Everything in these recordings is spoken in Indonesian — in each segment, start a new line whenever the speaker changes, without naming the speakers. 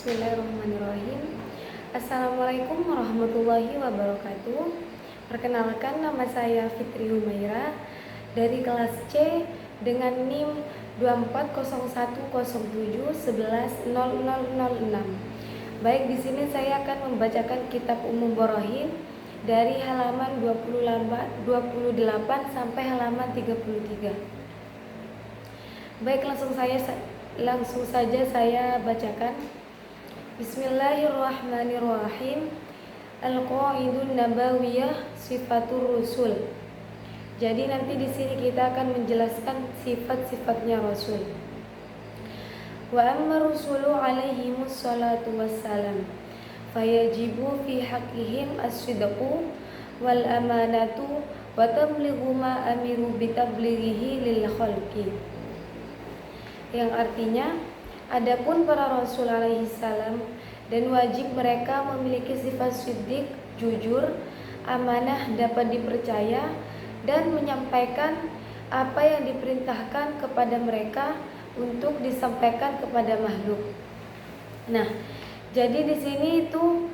Bismillahirrahmanirrahim. Assalamualaikum warahmatullahi wabarakatuh. Perkenalkan, nama saya Fitri Humaira dari kelas C dengan NIM 240107110006. Baik, di sini saya akan membacakan kitab Umum Borohin dari halaman 28 sampai halaman 33. Baik, langsung saja saya bacakan. Bismillahirrahmanirrahim. Al-Qaidun Nabawiyah Sifatur Rusul. Jadi nanti di sini kita akan menjelaskan sifat-sifatnya Rasul. Wa amma rusulu alaihimus salatu wassalam fayajibu fi haqqihim as-sidqu wal amanatu wa tablighu ma amiru bitablighihi lil khalqi. Yang artinya, adapun para rasul alaihi salam dan wajib mereka memiliki sifat siddiq, jujur, amanah, dapat dipercaya, dan menyampaikan apa yang diperintahkan kepada mereka untuk disampaikan kepada makhluk. Nah, jadi di sini itu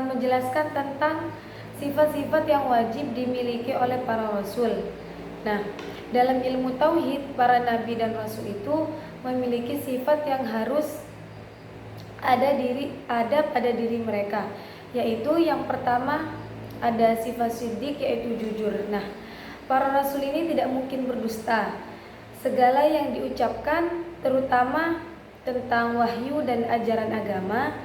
menjelaskan tentang sifat-sifat yang wajib dimiliki oleh para rasul. Nah, dalam ilmu tauhid, para nabi dan rasul itu memiliki sifat yang harus ada pada diri mereka, yaitu yang pertama ada sifat siddiq, yaitu jujur. Nah, para rasul ini tidak mungkin berdusta. Segala yang diucapkan, terutama tentang wahyu dan ajaran agama,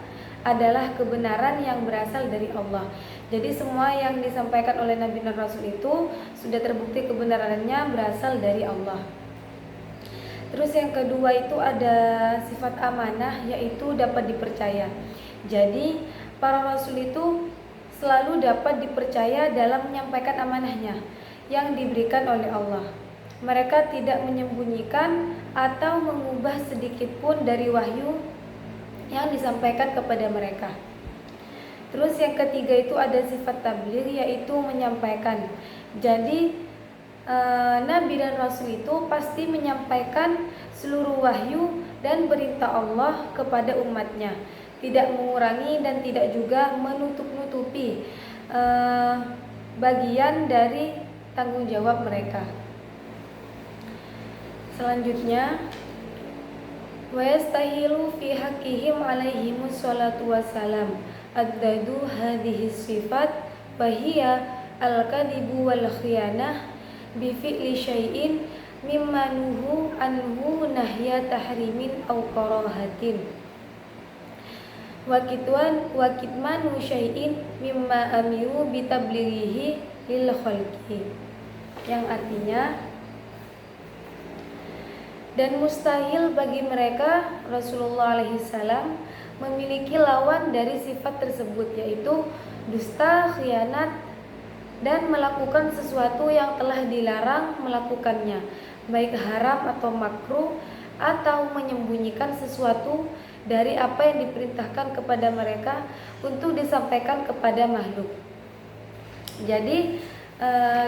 adalah kebenaran yang berasal dari Allah. Jadi semua yang disampaikan oleh Nabi dan Rasul itu sudah terbukti kebenarannya berasal dari Allah. Terus yang kedua itu ada sifat amanah, yaitu dapat dipercaya. Jadi para Rasul itu selalu dapat dipercaya dalam menyampaikan amanahnya yang diberikan oleh Allah. Mereka tidak menyembunyikan atau mengubah sedikit pun dari wahyu yang disampaikan kepada mereka. Terus yang ketiga itu ada sifat tabligh, yaitu menyampaikan. Jadi Nabi dan Rasul itu pasti menyampaikan seluruh wahyu dan perintah Allah kepada umatnya, tidak mengurangi dan tidak juga menutup-nutupi bagian dari tanggung jawab mereka. Selanjutnya, wa yastahilu fi haqqihim alaihimus salatu wassalam addadu hadhihi sifat fahiya al-kadibu wal khiyanah bi fi'li syai'in mimma nuhu anhu nahya tahrimin aw karahatin wa kitmanu syai'in mimma amiru bi tablighihi lil khalqi. Yang artinya, dan mustahil bagi mereka Rasulullah alaihi salam memiliki lawan dari sifat tersebut, yaitu dusta, khianat, dan melakukan sesuatu yang telah dilarang melakukannya, baik haram atau makruh, atau menyembunyikan sesuatu dari apa yang diperintahkan kepada mereka untuk disampaikan kepada makhluk. Jadi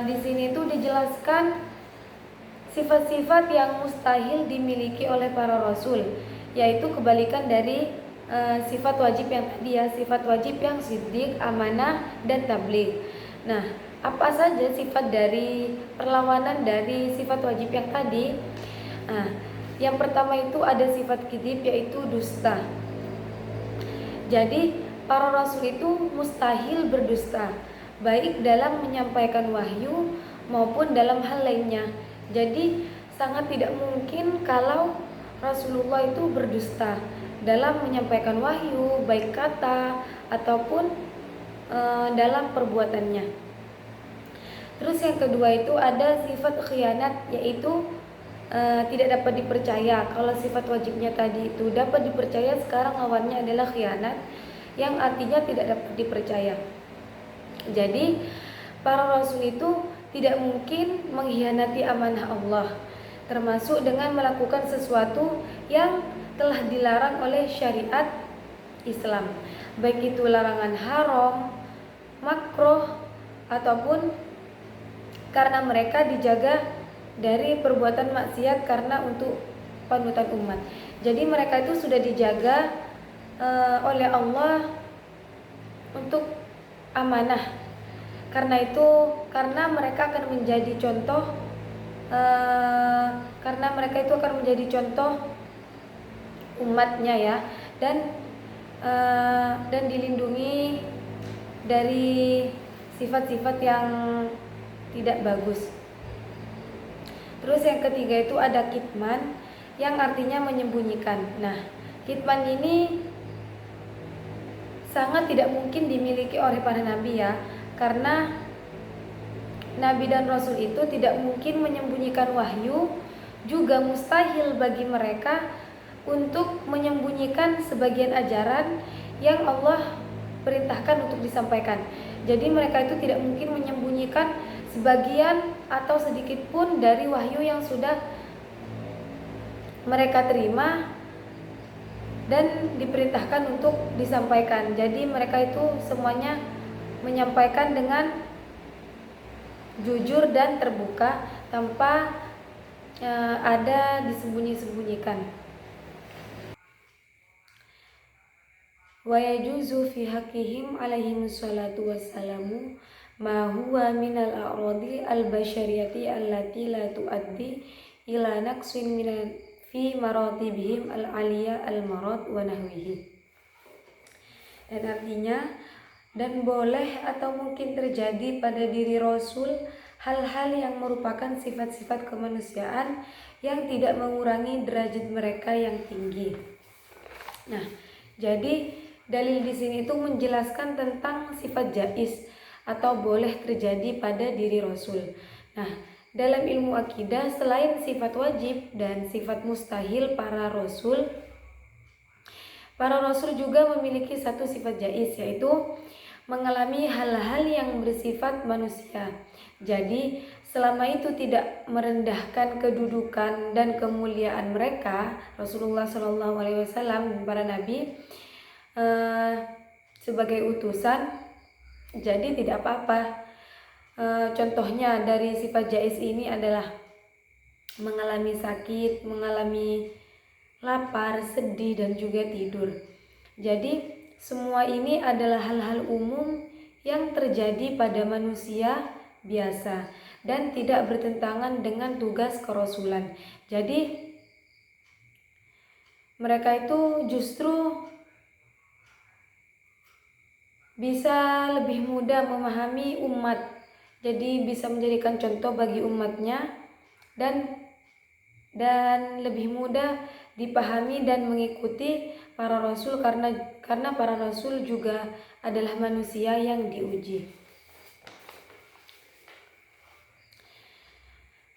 di sini itu dijelaskan sifat-sifat yang mustahil dimiliki oleh para rasul, yaitu kebalikan dari sifat wajib yang tadi, ya, sifat wajib yang siddiq, amanah, dan tabligh. Nah, apa saja sifat dari perlawanan dari sifat wajib yang tadi? Nah, yang pertama itu ada sifat kadzib, yaitu dusta. Jadi para rasul itu mustahil berdusta, baik dalam menyampaikan wahyu maupun dalam hal lainnya. Jadi sangat tidak mungkin kalau Rasulullah itu berdusta dalam menyampaikan wahyu, baik kata ataupun dalam perbuatannya. Terus yang kedua itu ada sifat khianat, yaitu tidak dapat dipercaya. Kalau sifat wajibnya tadi itu dapat dipercaya, sekarang lawannya adalah khianat, yang artinya tidak dapat dipercaya. Jadi para rasul itu tidak mungkin mengkhianati amanah Allah, termasuk dengan melakukan sesuatu yang telah dilarang oleh syariat Islam, baik itu larangan haram, makruh, ataupun karena mereka dijaga dari perbuatan maksiat karena untuk panutan umat. Jadi mereka itu sudah dijaga oleh Allah untuk amanah. Karena mereka akan menjadi contoh, karena mereka itu akan menjadi contoh umatnya ya, dan dilindungi dari sifat-sifat yang tidak bagus. Terus yang ketiga itu ada kitman, yang artinya menyembunyikan. Nah, kitman ini sangat tidak mungkin dimiliki oleh para nabi ya, karena nabi dan rasul itu tidak mungkin menyembunyikan wahyu, juga mustahil bagi mereka untuk menyembunyikan sebagian ajaran yang Allah perintahkan untuk disampaikan. Jadi mereka itu tidak mungkin menyembunyikan sebagian atau sedikit pun dari wahyu yang sudah mereka terima dan diperintahkan untuk disampaikan. Jadi mereka itu semuanya menyampaikan dengan jujur dan terbuka tanpa ada disembunyi-sembunyikan. Wa yajuzu fi haqqihim alaihim salatu wassalamu ma huwa minal a'radi al-basyariyati allati la tuaddi ila naqsin fi maratibihim al-aliyah al-marad wa nahwihi. Dan artinya, dan boleh atau mungkin terjadi pada diri Rasul hal-hal yang merupakan sifat-sifat kemanusiaan yang tidak mengurangi derajat mereka yang tinggi. Nah, jadi dalil di sini itu menjelaskan tentang sifat jaiz atau boleh terjadi pada diri Rasul. Nah, dalam ilmu akidah selain sifat wajib dan sifat mustahil para Rasul juga memiliki satu sifat jaiz, yaitu mengalami hal-hal yang bersifat manusia. Jadi selama itu tidak merendahkan kedudukan dan kemuliaan mereka, Rasulullah SAW dan para nabi sebagai utusan, jadi tidak apa-apa. Contohnya dari sifat jaiz ini adalah mengalami sakit, mengalami lapar, sedih, dan juga tidur. Jadi semua ini adalah hal-hal umum yang terjadi pada manusia biasa dan tidak bertentangan dengan tugas kerasulan. Jadi mereka itu justru bisa lebih mudah memahami umat, jadi bisa menjadikan contoh bagi umatnya dan lebih mudah dipahami dan mengikuti para rasul karena para rasul juga adalah manusia yang diuji.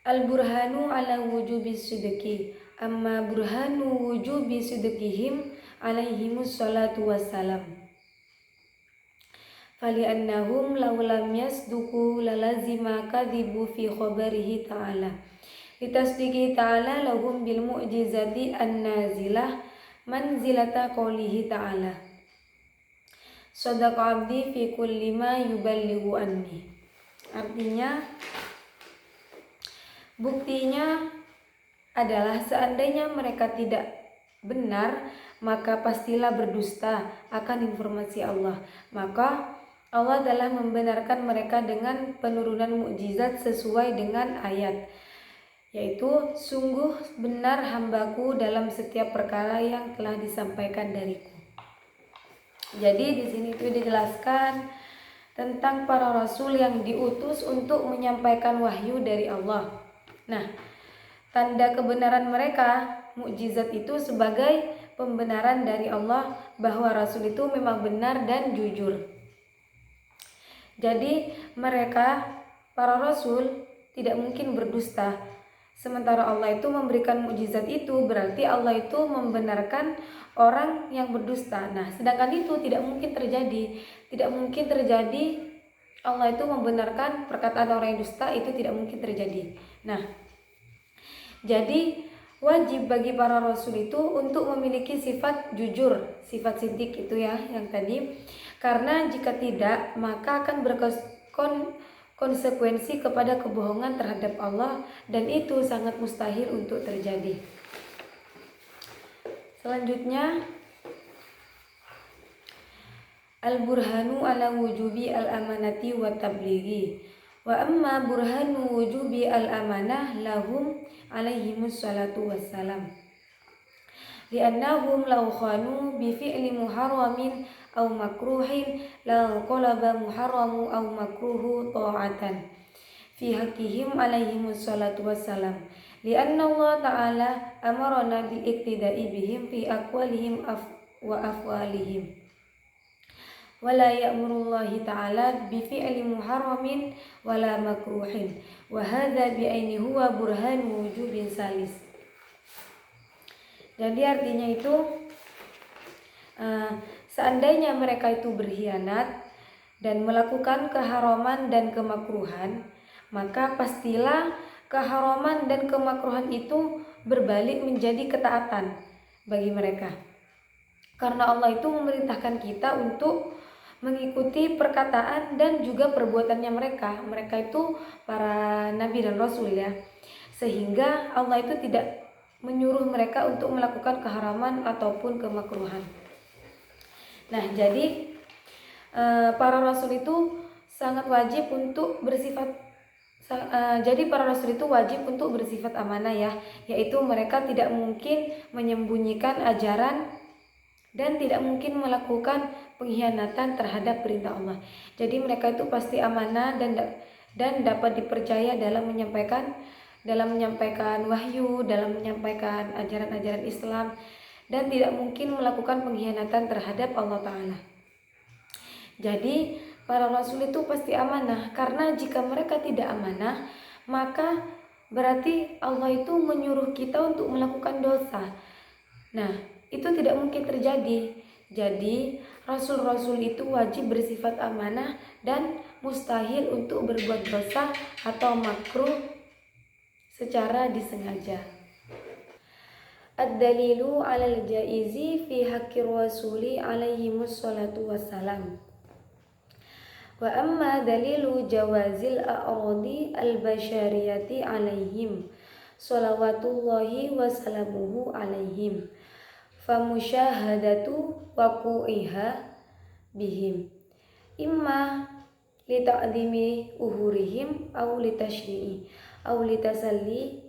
Al-burhanu ala wujubi sidqi, amma burhanu wujubi sidqihim alaihimus salatu wassalam. Fali'annahum law lam yasduqu lalazima kadhibu fi khabarihi ta'ala litasdiqi ta'ala lahum bil mu'jizati an-nazilah manzilata qawlihi ta'ala sadaqa abdi fi kulli ma yuballighu anni. Artinya, buktinya adalah seandainya mereka tidak benar, maka pastilah berdusta akan informasi Allah. Maka Allah telah membenarkan mereka dengan penurunan mukjizat sesuai dengan ayat, yaitu sungguh benar hambaku dalam setiap perkara yang telah disampaikan dariku. Jadi di sini itu dijelaskan tentang para rasul yang diutus untuk menyampaikan wahyu dari Allah. Nah, tanda kebenaran mereka, mukjizat itu sebagai pembenaran dari Allah bahwa rasul itu memang benar dan jujur. Jadi mereka, para rasul, tidak mungkin berdusta. Sementara Allah itu memberikan mukjizat itu, berarti Allah itu membenarkan orang yang berdusta. Nah, sedangkan itu tidak mungkin terjadi. Tidak mungkin terjadi Allah itu membenarkan perkataan orang yang dusta, itu tidak mungkin terjadi. Nah, jadi wajib bagi para rasul itu untuk memiliki sifat jujur, sifat siddiq itu ya yang tadi. Karena jika tidak, maka akan berkonsekuensi kepada kebohongan terhadap Allah, dan itu sangat mustahil untuk terjadi. Selanjutnya, al-burhanu ala wujubi al-amanati wa tablighi. Wa amma burhanu wujubi al-amanah lahum alaihimus salatu wassalam. Li'annahum law khanu bi fi'li muharramin aw makruhin la qalaba muharramu aw makruhu ta'atan fi haqqihim alaihimus salatu wassalam. Li'anna Allah ta'ala amarna bil iktida'i bihim fi aqwalihim wa afwalihim. Wala ya'murullahi ta'ala bi fi'li muharramin wala makruhin. Wa hadza bi aini huwa burhan wujubin salis. Jadi artinya itu seandainya mereka itu berkhianat dan melakukan keharaman dan kemakruhan, maka pastilah keharaman dan kemakruhan itu berbalik menjadi ketaatan bagi mereka. Karena Allah itu memerintahkan kita untuk mengikuti perkataan dan juga perbuatannya mereka. Mereka itu para nabi dan rasul ya. Sehingga Allah itu tidak menyuruh mereka untuk melakukan keharaman ataupun kemakruhan. Nah, jadi para rasul itu sangat wajib untuk bersifat jadi para rasul itu wajib untuk bersifat amanah ya, yaitu mereka tidak mungkin menyembunyikan ajaran dan tidak mungkin melakukan pengkhianatan terhadap perintah Allah. Jadi mereka itu pasti amanah dan dapat dipercaya dalam menyampaikan wahyu, dalam menyampaikan ajaran-ajaran Islam, dan tidak mungkin melakukan pengkhianatan terhadap Allah Ta'ala. Jadi para rasul itu pasti amanah, karena jika mereka tidak amanah, maka berarti Allah itu menyuruh kita untuk melakukan dosa. Nah, itu tidak mungkin terjadi. Jadi rasul-rasul itu wajib bersifat amanah dan mustahil untuk berbuat dosa atau makruh secara disengaja. Ad-dalilu 'alal jaizi fi haqqir rasuli alaihimus salatu wassalam. Wa amma dalilu jawazil a'radi al-basyariyati alaihim salawatullahi wa salamuhu alaihim famusyahadatu waqu'iha bihim imma li ta'dimi uhurihim aw li tashri'i aw li tasalli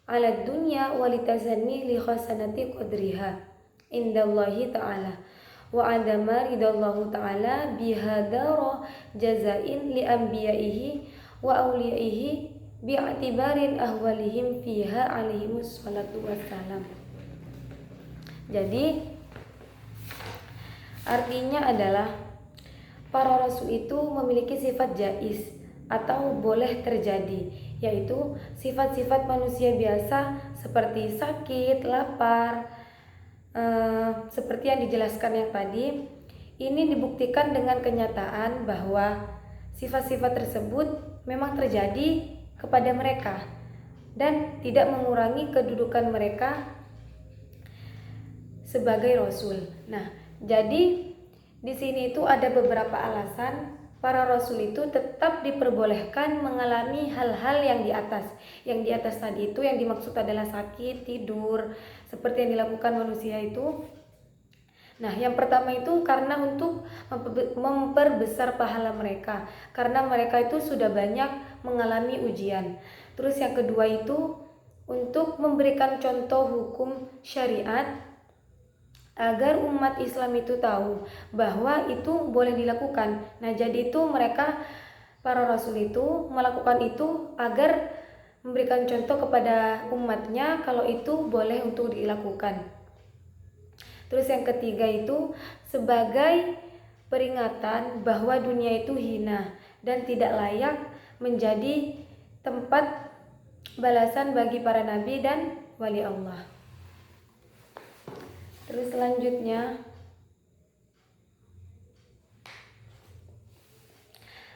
ala dunya wa li tazanni li khasanati qadriha indallahi ta'ala wa adama ridallahu ta'ala bihadara jazain li anbiya'ihi wa awliyaihi bi'atibarin ahwalihim fiha alaihimus salatu wassalam. Jadi artinya adalah para rasul itu memiliki sifat jaiz atau boleh terjadi, yaitu sifat-sifat manusia biasa seperti sakit, lapar, seperti yang dijelaskan yang tadi. Ini dibuktikan dengan kenyataan bahwa sifat-sifat tersebut memang terjadi kepada mereka dan tidak mengurangi kedudukan mereka sebagai rasul. Nah, jadi di sini itu ada beberapa alasan para rasul itu tetap diperbolehkan mengalami hal-hal yang di atas. Yang di atas tadi itu yang dimaksud adalah sakit, tidur, seperti yang dilakukan manusia itu. Nah, yang pertama itu karena untuk memperbesar pahala mereka, karena mereka itu sudah banyak mengalami ujian. Terus yang kedua itu untuk memberikan contoh hukum syariat agar umat Islam itu tahu bahwa itu boleh dilakukan. Nah, jadi itu mereka para rasul itu melakukan itu agar memberikan contoh kepada umatnya kalau itu boleh untuk dilakukan. Terus yang ketiga itu sebagai peringatan bahwa dunia itu hina dan tidak layak menjadi tempat balasan bagi para nabi dan wali Allah. Terus selanjutnya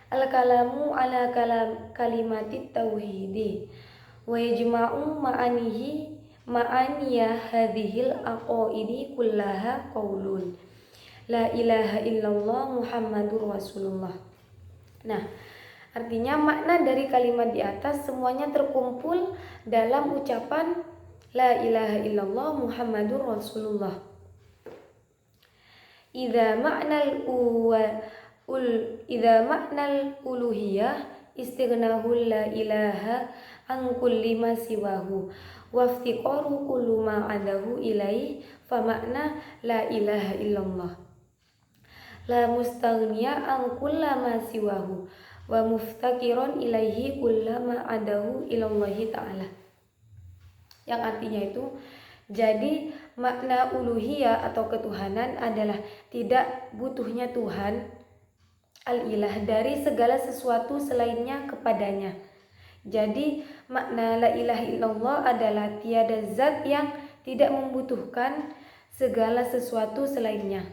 al-kalamu ala kalimatit tauhidi wa yajma'u ma'aniya hadhil aqaidi kullaha qaulun la ilaha illallah Muhammadur Rasulullah. Nah, artinya makna dari kalimat di atas semuanya terkumpul dalam ucapan La ilaha illallah Muhammadur Rasulullah, Idza ma'nal uluhiyah istighnahu la ilaha an kulli ma siwahu waftiqaru kullu ma adahu ilaih fa makna la ilaha illallah la mustaghniya an kulla ma siwahu wa muftakiron ilaihi kulla ma adahu ilallahi ta'ala. Yang artinya itu, jadi makna uluhiyah atau ketuhanan adalah tidak butuhnya Tuhan al-ilah dari segala sesuatu selainnya kepadanya. Jadi makna la ilaha illallah adalah tiada zat yang tidak membutuhkan segala sesuatu selainnya,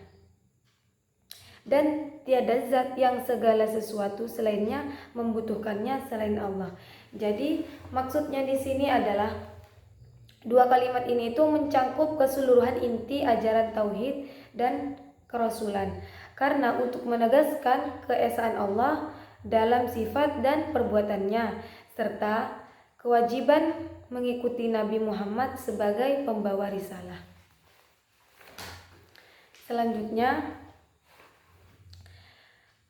dan tiada zat yang segala sesuatu selainnya membutuhkannya selain Allah. Jadi maksudnya di sini adalah dua kalimat ini itu mencakup keseluruhan inti ajaran tauhid dan kerasulan. Karena untuk menegaskan keesaan Allah dalam sifat dan perbuatannya, serta kewajiban mengikuti Nabi Muhammad sebagai pembawa risalah. Selanjutnya,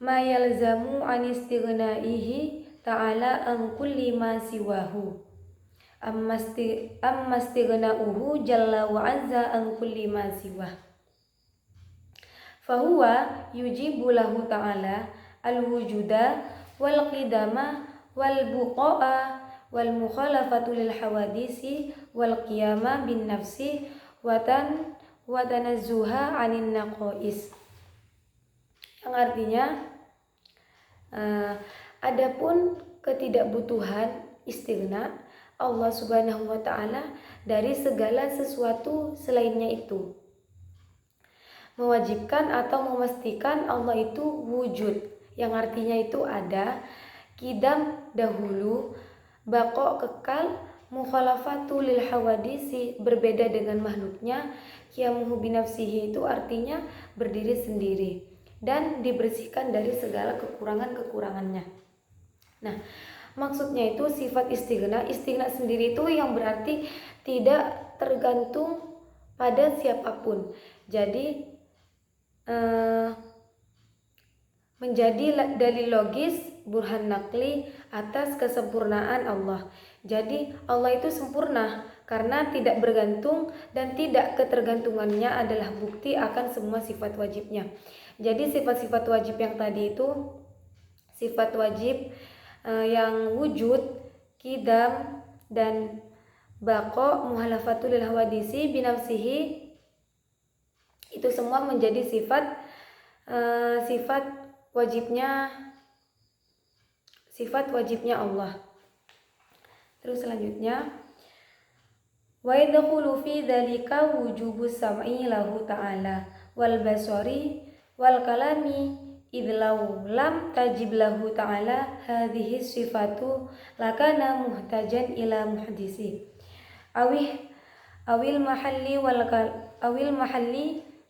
ma yalzamu an istighnaihi ta'ala an kulli ma siwahu amma istighna'uhu jalla wa azza an kulli ma siwah fahuwa yujibu lahu ta'ala al-wujuda wal qidama wal buqa'a wal mukhalafatu lil hawadisi wal qiyama bin nafsi wa tanazzuha 'anin naqais. Yang artinya adapun ketidakbutuhan istighna Allah Subhanahu wa taala dari segala sesuatu selainnya itu mewajibkan atau memastikan Allah itu wujud, yang artinya itu ada, qidam dahulu, baqa kekal, mukhalafatu lil hawadisi berbeda dengan makhluknya, qiyamuhu binafsihi itu artinya berdiri sendiri dan dibersihkan dari segala kekurangan-kekurangannya. Nah, maksudnya itu sifat istighna sendiri itu yang berarti tidak tergantung pada siapapun. Jadi menjadi dalil logis burhan nakli atas kesempurnaan Allah. Jadi Allah itu sempurna karena tidak bergantung, dan tidak ketergantungannya adalah bukti akan semua sifat wajibnya. Jadi sifat-sifat wajib yang tadi itu sifat wajib yang wujud, qidam, dan baqa, muhalafatul lil hawadisi binafsihi, itu semua menjadi sifat wajibnya Allah. Terus selanjutnya, wa yadkhulu fi dzalika wujubus sam'i lahu ta'ala wal basari wal kalami idlau lam tajib lahu ta'ala hadhihi sifatu lakana muhtajan ila muhdisi awil mahalli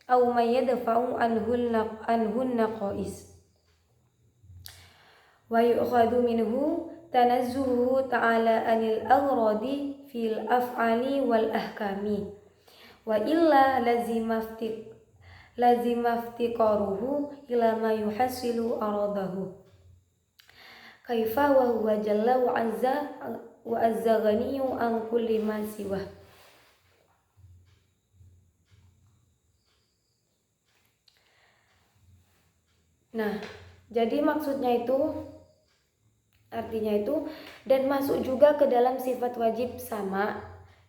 aw mayyadfa'u anhun naqais wa yu'khadhu minhu tanazzuhu ta'ala anil aghradi fil af'ali wal ahkami wa illa lazimaftiqaruhu ila ma yuhassilu aradahu kaifa wa huwa jalla wa azza ghaniyyu an kulli ma siwah. Nah, jadi maksudnya itu, artinya itu, dan masuk juga ke dalam sifat wajib sama,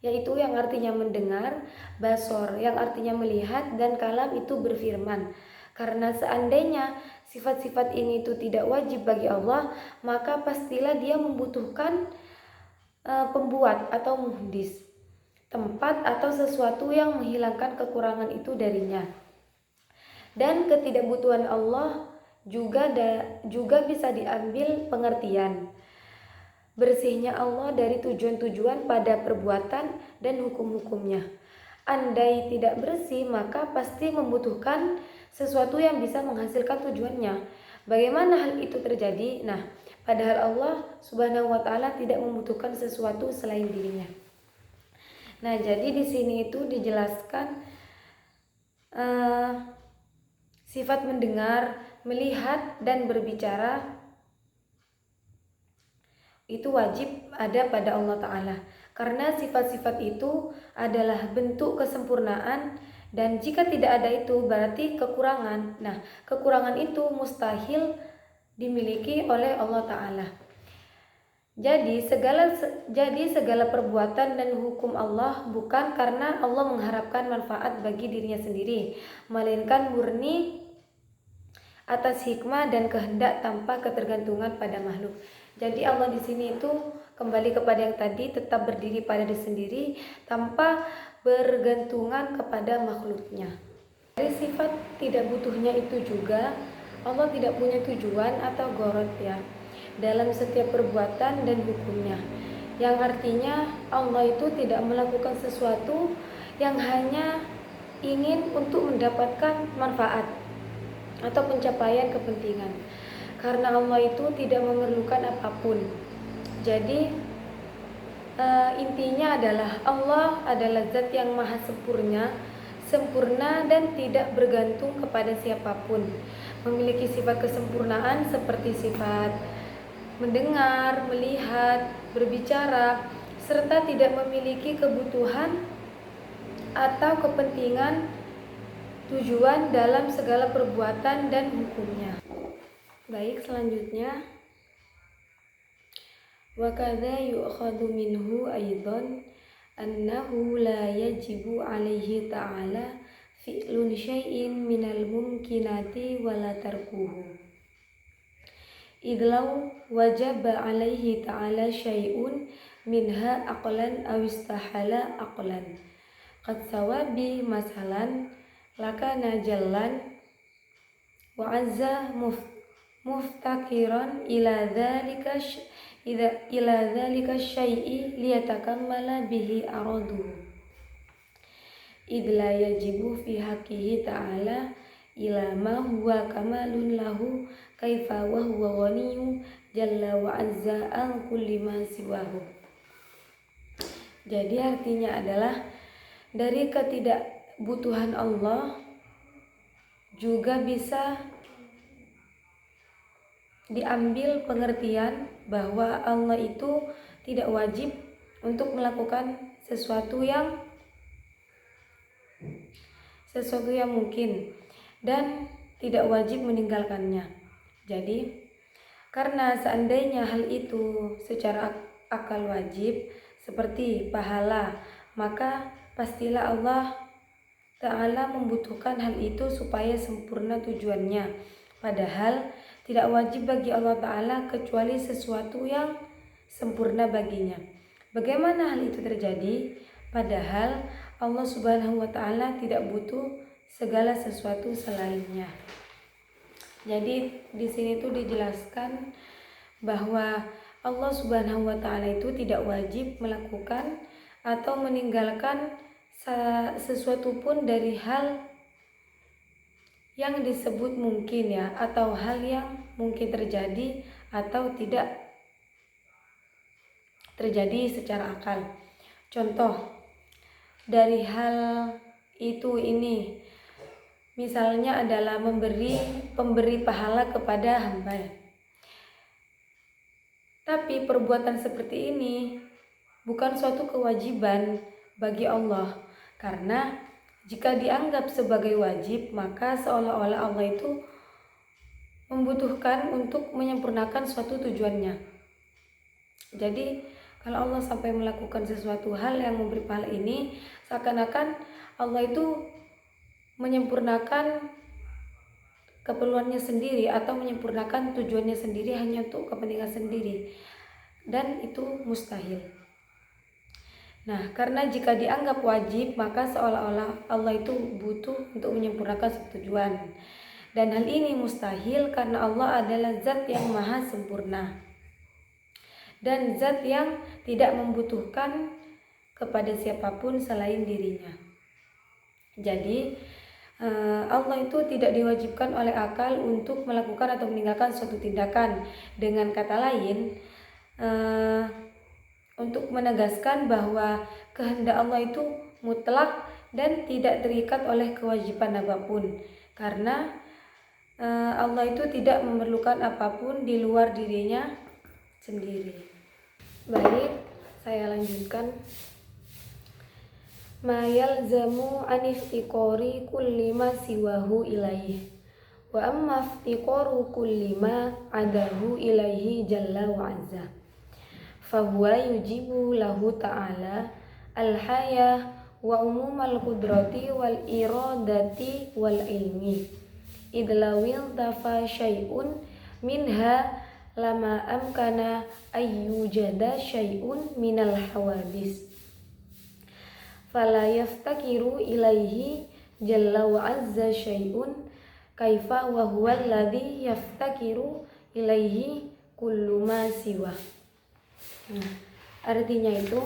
yaitu yang artinya mendengar, basor yang artinya melihat, dan kalam itu berfirman. Karena seandainya sifat-sifat ini itu tidak wajib bagi Allah, maka pastilah dia membutuhkan pembuat atau muhdis, tempat atau sesuatu yang menghilangkan kekurangan itu darinya. Dan ketidakbutuhan Allah juga bisa diambil pengertian bersihnya Allah dari tujuan-tujuan pada perbuatan dan hukum-hukumnya. Andai tidak bersih, maka pasti membutuhkan sesuatu yang bisa menghasilkan tujuannya. Bagaimana hal itu terjadi? Nah, padahal Allah Subhanahu wa taala tidak membutuhkan sesuatu selain dirinya. Nah, jadi di sini itu dijelaskan sifat mendengar, melihat, dan berbicara itu wajib ada pada Allah Ta'ala, karena sifat-sifat itu adalah bentuk kesempurnaan, dan jika tidak ada itu berarti kekurangan. Nah, kekurangan itu mustahil dimiliki oleh Allah Ta'ala. Jadi segala perbuatan dan hukum Allah bukan karena Allah mengharapkan manfaat bagi dirinya sendiri, melainkan murni atas hikmah dan kehendak tanpa ketergantungan pada makhluk. Jadi Allah di sini itu kembali kepada yang tadi, tetap berdiri pada diri sendiri tanpa bergantungan kepada makhluknya. Dari sifat tidak butuhnya itu juga Allah tidak punya tujuan atau gharad ya dalam setiap perbuatan dan hukumnya, yang artinya Allah itu tidak melakukan sesuatu yang hanya ingin untuk mendapatkan manfaat atau pencapaian kepentingan, karena Allah itu tidak memerlukan apapun. Jadi intinya adalah Allah adalah zat yang maha sempurna dan tidak bergantung kepada siapapun, memiliki sifat kesempurnaan seperti sifat mendengar, melihat, berbicara, serta tidak memiliki kebutuhan atau kepentingan tujuan dalam segala perbuatan dan hukumnya. Baik, selanjutnya wa kadza yu'khadhu minhu aidan annahu la yajibu alaihi ta'ala fi'lun syai'in minal mumkinati wala tarkuhu idlau wajaba alaihi ta'ala syai'un minha aqlan aw istahala aqlan qad sawabi masalan lakana jallan wa azza muftakiran ila dhalika syai'i liyatakammala bihi araduhu idla yajibu fi haqqihi ta'ala ila ma huwa kamalun lahu kaifa wa huwa ghaniyyu jalla wa azza an kulli ma siwahu. Jadi artinya adalah dari ketidakbutuhan Allah juga bisa diambil pengertian bahwa Allah itu tidak wajib untuk melakukan sesuatu yang mungkin dan tidak wajib meninggalkannya. Jadi karena seandainya hal itu secara akal wajib seperti pahala, maka pastilah Allah Ta'ala membutuhkan hal itu supaya sempurna tujuannya. Padahal tidak wajib bagi Allah Ta'ala kecuali sesuatu yang sempurna baginya. Bagaimana hal itu terjadi? Padahal Allah Subhanahu wa Ta'ala tidak butuh segala sesuatu selainnya. Jadi di sini tuh dijelaskan bahwa Allah Subhanahu wa Ta'ala itu tidak wajib melakukan atau meninggalkan sesuatu pun dari hal yang disebut mungkin ya, atau hal yang mungkin terjadi atau tidak terjadi secara akal. Contoh dari hal itu ini misalnya adalah pemberi pahala kepada hamba. Tapi perbuatan seperti ini bukan suatu kewajiban bagi Allah, karena jika dianggap sebagai wajib maka seolah-olah Allah itu membutuhkan untuk menyempurnakan suatu tujuannya. Jadi kalau Allah sampai melakukan sesuatu hal yang memberi pahala ini, seakan-akan Allah itu menyempurnakan keperluannya sendiri atau menyempurnakan tujuannya sendiri hanya untuk kepentingan sendiri, dan itu mustahil. Nah, karena jika dianggap wajib maka seolah-olah Allah itu butuh untuk menyempurnakan suatu tujuan, dan hal ini mustahil karena Allah adalah zat yang maha sempurna dan zat yang tidak membutuhkan kepada siapapun selain dirinya. Jadi Allah itu tidak diwajibkan oleh akal untuk melakukan atau meninggalkan suatu tindakan. Dengan kata lain, untuk menegaskan bahwa kehendak Allah itu mutlak dan tidak terikat oleh kewajiban apapun, karena Allah itu tidak memerlukan apapun di luar dirinya sendiri. Baik, saya lanjutkan. Ma yalzamu an iftiqari kulli ma siwahu ilaihi wa amma iftiqaru kulli ma adahu ilaihi jalla wa azza fa huwa yujibu lahu ta'ala al-hayah wa umumal qudrati wal iradati wal ilmi idlawil tafa syai'un minha lama amkana ayyujada syai'un minal hawadis fala yaftakiru ilaihi jalla wa azza syai'un kaifa wa huwa alladhi yaftakiru ilaihi kullu ma siwa. Nah, artinya itu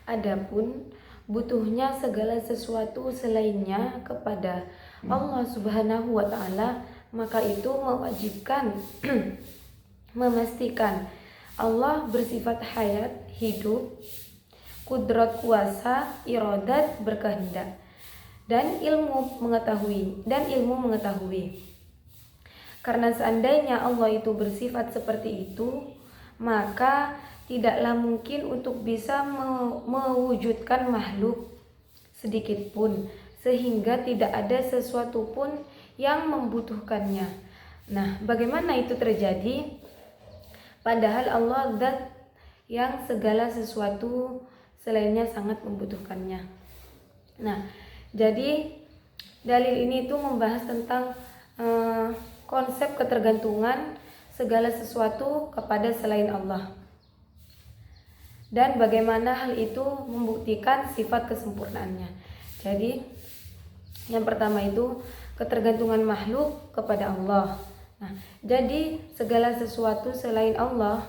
adapun butuhnya segala sesuatu selainnya kepada Allah Subhanahu wa taala, maka itu mewajibkan memastikan Allah bersifat hayat, hidup, kudrat kuasa, iradat berkehendak, dan ilmu mengetahui. Karena seandainya Allah itu bersifat seperti itu, maka tidaklah mungkin untuk bisa mewujudkan makhluk sedikit pun, sehingga tidak ada sesuatu pun yang membutuhkannya. Nah, bagaimana itu terjadi? Padahal Allah zat yang segala sesuatu selainnya sangat membutuhkannya. Nah, jadi dalil ini itu membahas tentang konsep ketergantungan segala sesuatu kepada selain Allah, dan bagaimana hal itu membuktikan sifat kesempurnaannya. Jadi yang pertama itu ketergantungan makhluk kepada Allah. Nah, jadi segala sesuatu selain Allah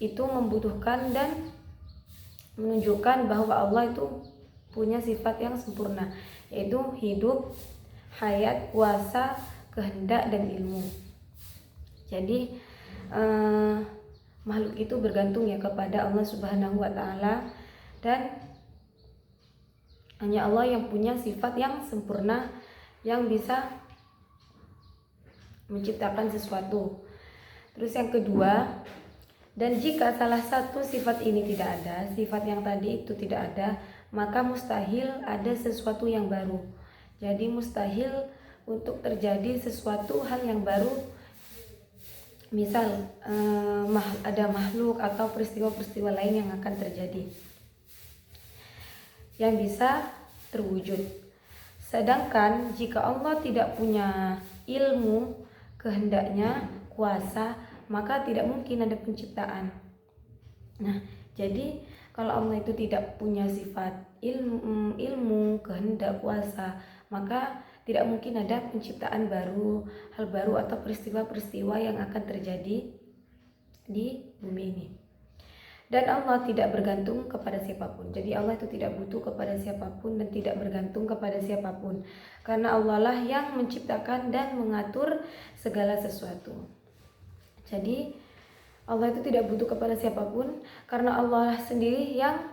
itu membutuhkan dan menunjukkan bahwa Allah itu punya sifat yang sempurna, yaitu hidup, hayat, kuasa, kehendak, dan ilmu. Jadi makhluk itu bergantung ya kepada Allah Subhanahu wa taala, dan hanya Allah yang punya sifat yang sempurna yang bisa menciptakan sesuatu. Terus yang kedua, dan jika salah satu sifat ini tidak ada, sifat yang tadi itu tidak ada, maka mustahil ada sesuatu yang baru. Jadi mustahil untuk terjadi sesuatu hal yang baru. Misal ada makhluk atau peristiwa-peristiwa lain yang akan terjadi yang bisa terwujud. Sedangkan jika Allah tidak punya ilmu, kehendaknya, kuasa, maka tidak mungkin ada penciptaan. Nah, jadi kalau Allah itu tidak punya sifat ilmu, kehendak, kuasa, maka tidak mungkin ada penciptaan baru, hal baru atau peristiwa-peristiwa yang akan terjadi di bumi ini. Dan Allah tidak bergantung kepada siapapun. Jadi Allah itu tidak butuh kepada siapapun dan tidak bergantung kepada siapapun, karena Allah lah yang menciptakan dan mengatur segala sesuatu. Jadi Allah itu tidak butuh kepada siapapun, karena Allah sendiri yang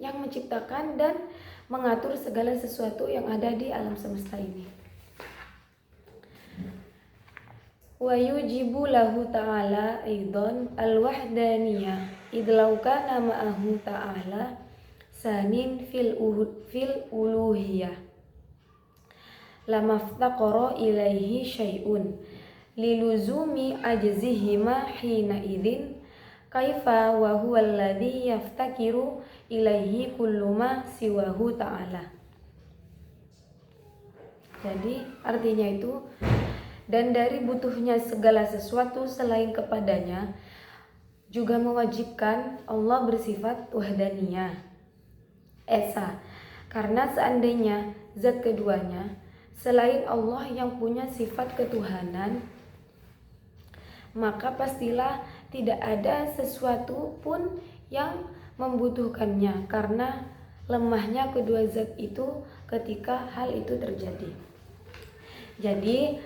menciptakan dan mengatur segala sesuatu yang ada di alam semesta ini. Wa yujibu lahu ta'ala aidan al-wahdaniyah idlau kana ma'ahu ta'ala sanin fil uluhiyah lamaftaqara ilaihi syai'un liluzumi ajzihima hina idin kaifa wa huwa alladhi yaftakiru ilaihi kullu ma siwahu ta'ala. Jadi artinya itu, dan dari butuhnya segala sesuatu selain kepadanya juga mewajibkan Allah bersifat wahdaniyah, esa, karena seandainya zat keduanya selain Allah yang punya sifat ketuhanan, maka pastilah tidak ada sesuatu pun yang membutuhkannya, karena lemahnya kedua zat itu ketika hal itu terjadi. Jadi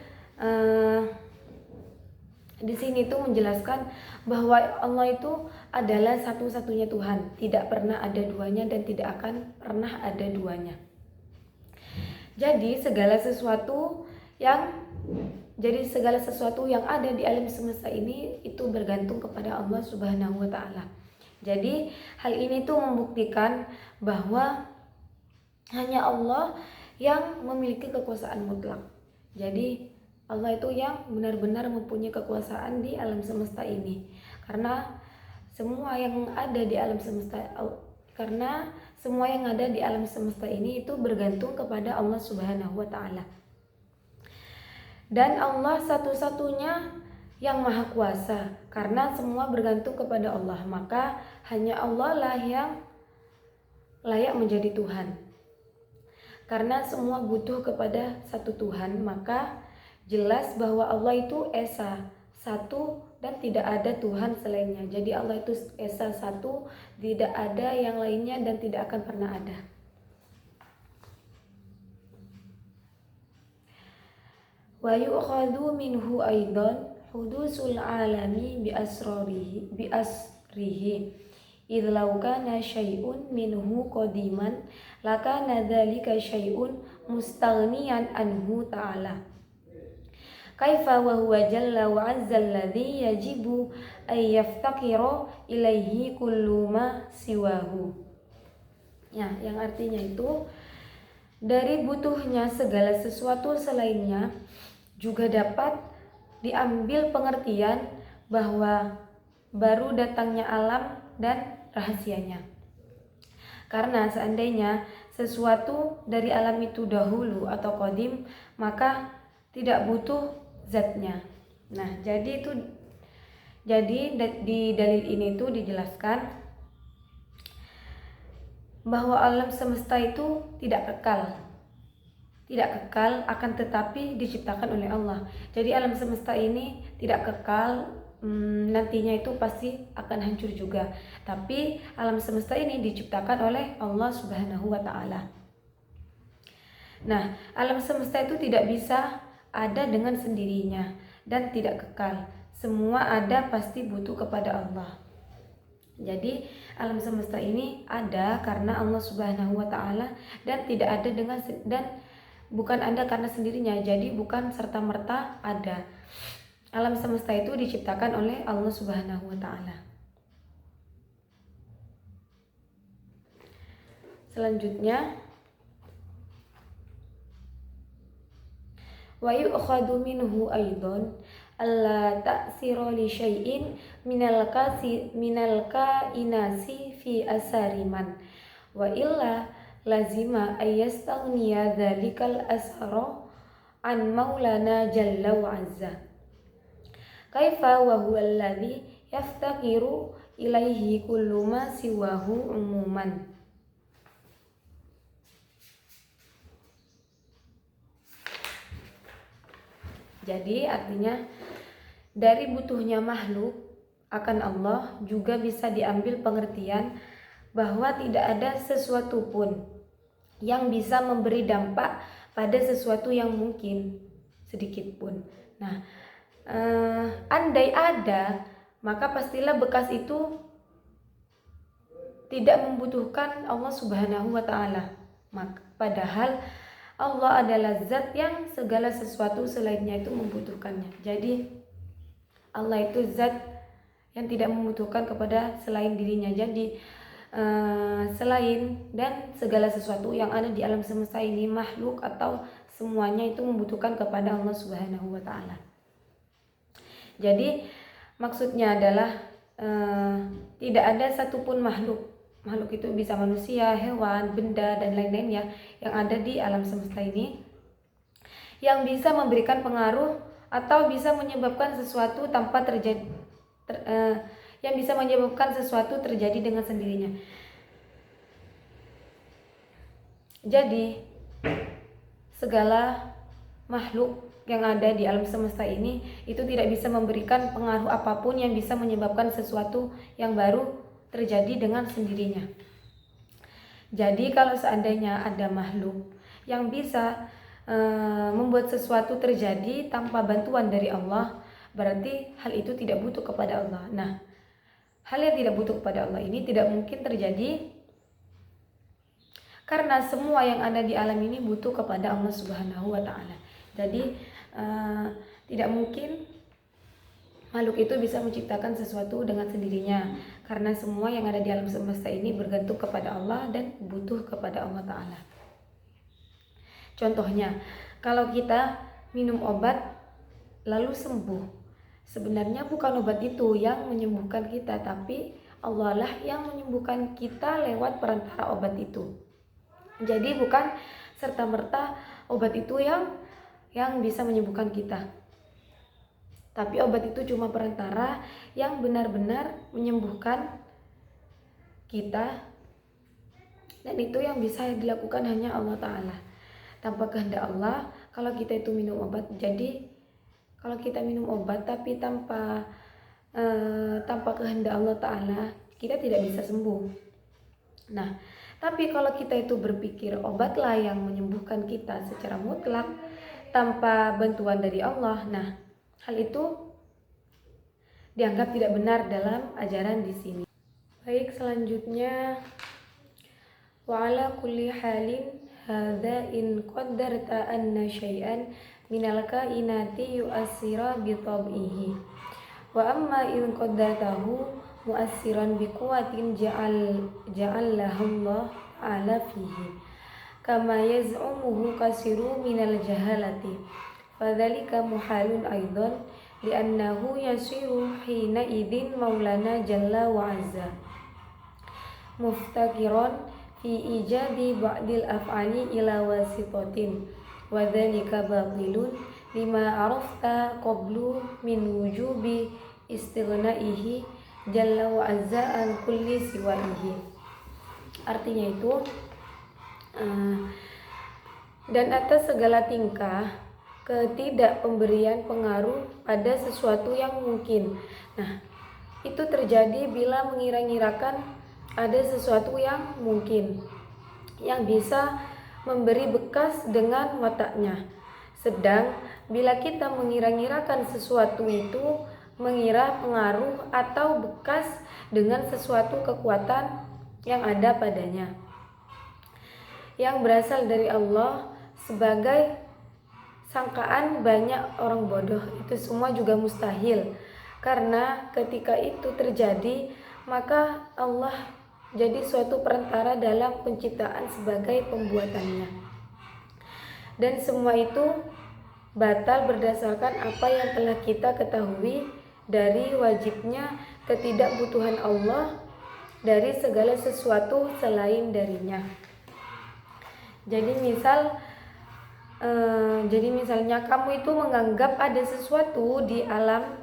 di sini tuh menjelaskan bahwa Allah itu adalah satu-satunya Tuhan, tidak pernah ada duanya dan tidak akan pernah ada duanya. Jadi segala sesuatu yang ada di alam semesta ini itu bergantung kepada Allah Subhanahu wa taala. Jadi hal ini tuh membuktikan bahwa hanya Allah yang memiliki kekuasaan mutlak. Jadi Allah itu yang benar-benar mempunyai kekuasaan di alam semesta ini. Karena semua yang ada di alam semesta ini itu bergantung kepada Allah Subhanahu wa taala. Dan Allah satu-satunya yang maha kuasa, karena semua bergantung kepada Allah, maka hanya Allah lah yang layak menjadi Tuhan. Karena semua butuh kepada satu Tuhan, maka jelas bahwa Allah itu esa, satu, dan tidak ada Tuhan selainnya. Jadi Allah itu esa, satu, tidak ada yang lainnya dan tidak akan pernah ada. Wa yu'khadhu minhu aidan hudusul alami bi asrihi idh law kana syai'un minhu qadiman lakana dzalika syai'un mustaghniyan anhu ta'ala. Kaifa wa huwa jalla wa azza alladhi yajibu ay yaftaqira ilaihi kullu ma siwahu. Ya, yang artinya itu dari butuhnya segala sesuatu selainnya juga dapat diambil pengertian bahwa baru datangnya alam dan rahasianya. Karena seandainya sesuatu dari alam itu dahulu atau qadim, maka tidak butuh zatnya. Nah, jadi di dalil ini tuh dijelaskan bahwa alam semesta itu tidak kekal akan tetapi diciptakan oleh Allah. Jadi alam semesta ini tidak kekal, nantinya itu pasti akan hancur juga. Tapi alam semesta ini diciptakan oleh Allah Subhanahu wa taala. Nah, alam semesta itu tidak bisa ada dengan sendirinya dan tidak kekal. Semua ada pasti butuh kepada Allah. Jadi alam semesta ini ada karena Allah Subhanahu wa taala dan tidak ada bukan ada karena sendirinya, jadi bukan serta-merta ada. Alam semesta itu diciptakan oleh Allah Subhanahu wa taala. Selanjutnya, wa yu'khadhu minhu aidan alla ta'sira li syai'in minal kainasi fi asariman wa illa lazima ayastaghniya dzalikal asara an maulana jalla wa azza. Kaifa wa huwa alladhi yaftaqiru ilaihi kullu ma siwahu umuman. Jadi artinya dari butuhnya makhluk akan Allah juga bisa diambil pengertian bahwa tidak ada sesuatu pun yang bisa memberi dampak pada sesuatu yang mungkin sedikit pun. Nah, andai ada, maka pastilah bekas itu tidak membutuhkan Allah Subhanahu wa taala. Padahal Allah adalah zat yang segala sesuatu selainnya itu membutuhkannya. Jadi Allah itu zat yang tidak membutuhkan kepada selain dirinya. Jadi selain dan segala sesuatu yang ada di alam semesta ini, makhluk atau semuanya itu membutuhkan kepada Allah Subhanahu wa taala. Jadi maksudnya adalah tidak ada satupun makhluk itu bisa manusia, hewan, benda dan lain-lainnya yang ada di alam semesta ini yang bisa memberikan pengaruh atau bisa menyebabkan sesuatu terjadi dengan sendirinya. Jadi segala makhluk yang ada di alam semesta ini itu tidak bisa memberikan pengaruh apapun yang bisa menyebabkan sesuatu yang baru terjadi dengan sendirinya. Jadi kalau seandainya ada makhluk yang bisa membuat sesuatu terjadi tanpa bantuan dari Allah, berarti hal itu tidak butuh kepada Allah. Nah, hal yang tidak butuh kepada Allah ini tidak mungkin terjadi Karena semua yang ada di alam ini butuh kepada Allah Subhanahu wa Ta'ala. Jadi tidak mungkin makhluk itu bisa menciptakan sesuatu dengan sendirinya, karena semua yang ada di alam semesta ini bergantung kepada Allah dan butuh kepada Allah Ta'ala. Contohnya, kalau kita minum obat lalu sembuh, sebenarnya bukan obat itu yang menyembuhkan kita, tapi Allah lah yang menyembuhkan kita lewat perantara obat itu. Jadi bukan serta-merta obat itu yang bisa menyembuhkan kita, tapi obat itu cuma perantara yang benar-benar menyembuhkan kita, dan itu yang bisa dilakukan hanya Allah Ta'ala. Tanpa kehendak Allah, kalau kita itu minum obat, jadi kalau kita minum obat tapi tanpa kehendak Allah Ta'ala, kita tidak bisa sembuh. Nah, tapi kalau kita itu berpikir obatlah yang menyembuhkan kita secara mutlak tanpa bantuan dari Allah, nah hal itu dianggap tidak benar dalam ajaran di sini. Baik, selanjutnya wa ala kulli halin hadza in qaddarta anna syai'an minal kainati yu'assira bi tab'ihi wa amma in qaddartahu mu'assiran bi quwwatin ja'allahu Allah ta'ala fihi kama yaz'umuhu kasiru minal jahalati fadzalika muhalun aidan li'annahu yasiru hina idzin maulana jalla wa azza muftakiran fi ijabi ba'dil af'ali ila wasitatin wa dzalika batilun lima arafta qablu min wujubi istighnaihi jalla wa azza an kulli siwaihi. Artinya itu dan atas segala tingkah ketidakpemberian pengaruh pada sesuatu yang mungkin. Nah, itu terjadi bila mengira-ngirakan ada sesuatu yang mungkin yang bisa memberi bekas dengan wataknya. Sedang bila kita mengira-ngirakan sesuatu itu mengira pengaruh atau bekas dengan sesuatu kekuatan yang ada padanya, yang berasal dari Allah, sebagai sangkaan banyak orang bodoh, itu semua juga mustahil. Karena ketika itu terjadi, maka Allah jadi suatu perantara dalam penciptaan sebagai pembuatannya. Dan semua itu batal berdasarkan apa yang telah kita ketahui dari wajibnya ketidakbutuhan Allah dari segala sesuatu selain darinya. Jadi misalnya kamu itu menganggap ada sesuatu di alam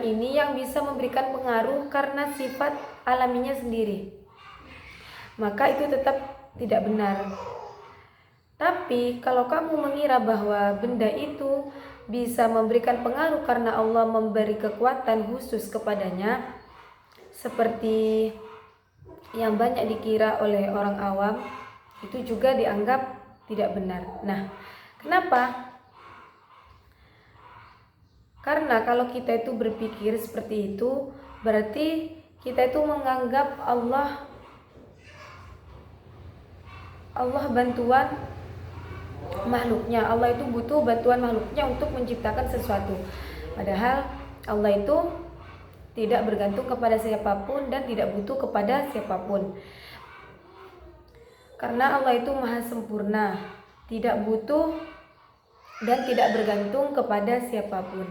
ini yang bisa memberikan pengaruh karena sifat alaminya sendiri, maka itu tetap tidak benar. Tapi kalau kamu mengira bahwa benda itu bisa memberikan pengaruh karena Allah memberi kekuatan khusus kepadanya, seperti yang banyak dikira oleh orang awam, itu juga dianggap tidak benar. Nah, kenapa? Karena kalau kita itu berpikir seperti itu, berarti kita itu menganggap Allah bantuan makhluknya. Allah itu butuh bantuan makhluknya untuk menciptakan sesuatu. Padahal Allah itu tidak bergantung kepada siapapun dan tidak butuh kepada siapapun. Karena Allah itu maha sempurna, tidak butuh dan tidak bergantung kepada siapapun.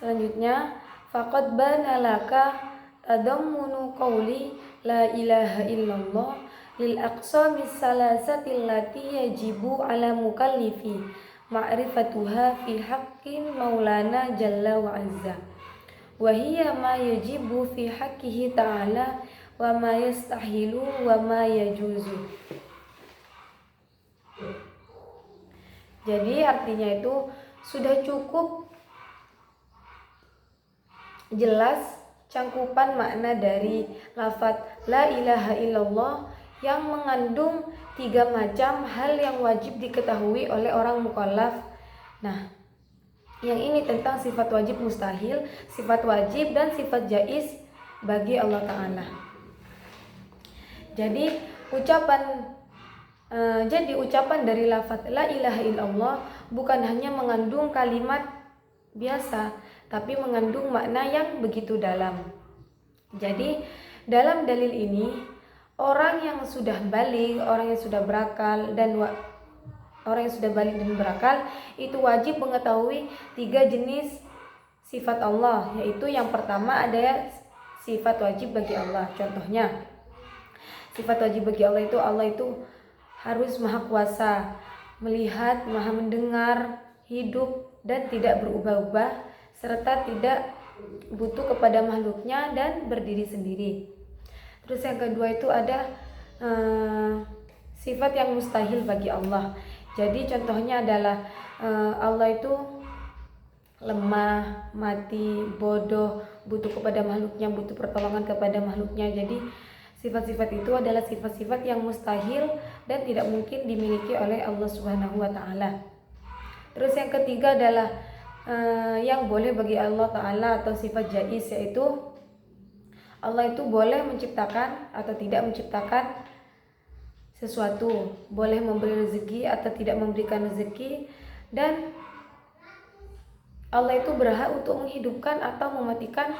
Selanjutnya, faqad bana laka tadammunu qawli la ilaha illallah lil aqsamis salasatil lati yajibu ala mukallifi ma'rifatuha fi haqqin maulana jalla wa azza wa hiya ma yajibu fi haqqihi ta'ala wa ma yastahilu wa ma yajuzu. Jadi artinya itu sudah cukup jelas cangkupan makna dari lafaz la ilaha illallah yang mengandung 3 macam hal yang wajib diketahui oleh orang mukallaf. Nah, yang ini tentang sifat wajib mustahil, sifat wajib dan sifat jaiz bagi Allah Ta'ala. Jadi ucapan dari lafaz la ilaha illallah bukan hanya mengandung kalimat biasa, tapi mengandung makna yang begitu dalam. Jadi dalam dalil ini orang yang sudah balik, orang yang sudah berakal dan berakal itu wajib mengetahui 3 jenis sifat Allah, yaitu yang pertama ada sifat wajib bagi Allah. Contohnya, sifat wajib bagi Allah itu harus maha kuasa, melihat, maha mendengar, hidup dan tidak berubah-ubah, serta tidak butuh kepada makhluknya dan berdiri sendiri. Terus yang kedua itu ada sifat yang mustahil bagi Allah. Jadi contohnya adalah Allah itu lemah, mati, bodoh, butuh kepada makhluknya, butuh pertolongan kepada makhluknya. Jadi sifat-sifat itu adalah sifat-sifat yang mustahil dan tidak mungkin dimiliki oleh Allah Subhanahu wa taala. Terus yang ketiga adalah yang boleh bagi Allah taala atau sifat jaiz, yaitu Allah itu boleh menciptakan atau tidak menciptakan sesuatu, boleh memberi rezeki atau tidak memberikan rezeki, dan Allah itu berhak untuk menghidupkan atau mematikan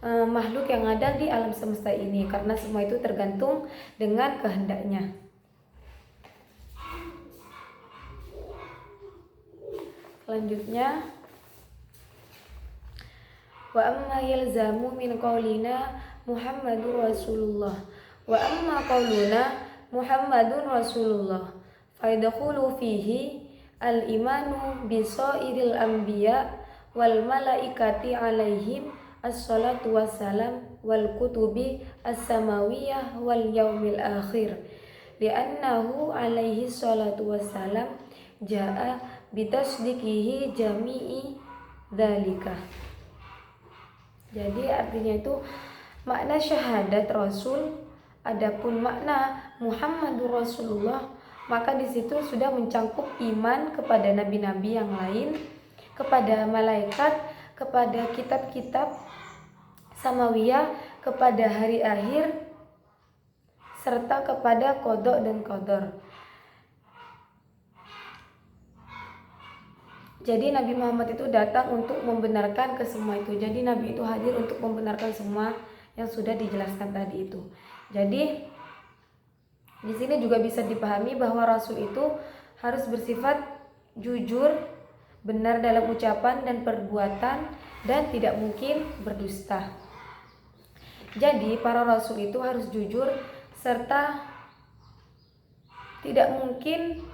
makhluk yang ada di alam semesta ini, karena semua itu tergantung dengan kehendaknya. Selanjutnya, wa amma yalzamu min qaulina Muhammadur Rasulullah wa amma qauluna Muhammadun Rasulullah fa yadkhulu fihi al-imanu bi sairil anbiya wal malaikati alaihim as-salatu wassalam wal kutubi as-samawiyah wal yaumil akhir li'annahu alaihi salatu wassalam jaa bitasdiqihi jami'i dzalika. Jadi artinya itu makna syahadat Rasul, adapun makna Muhammadur Rasulullah, maka di situ sudah mencangkup iman kepada nabi-nabi yang lain, kepada malaikat, kepada kitab-kitab samawiyah, kepada hari akhir, serta kepada qada dan qadar. Jadi Nabi Muhammad itu datang untuk membenarkan kesemua itu. Jadi Nabi itu hadir untuk membenarkan semua yang sudah dijelaskan tadi itu. Jadi di sini juga bisa dipahami bahwa Rasul itu harus bersifat jujur, benar dalam ucapan dan perbuatan, dan tidak mungkin berdusta. Jadi para Rasul itu harus jujur, serta tidak mungkin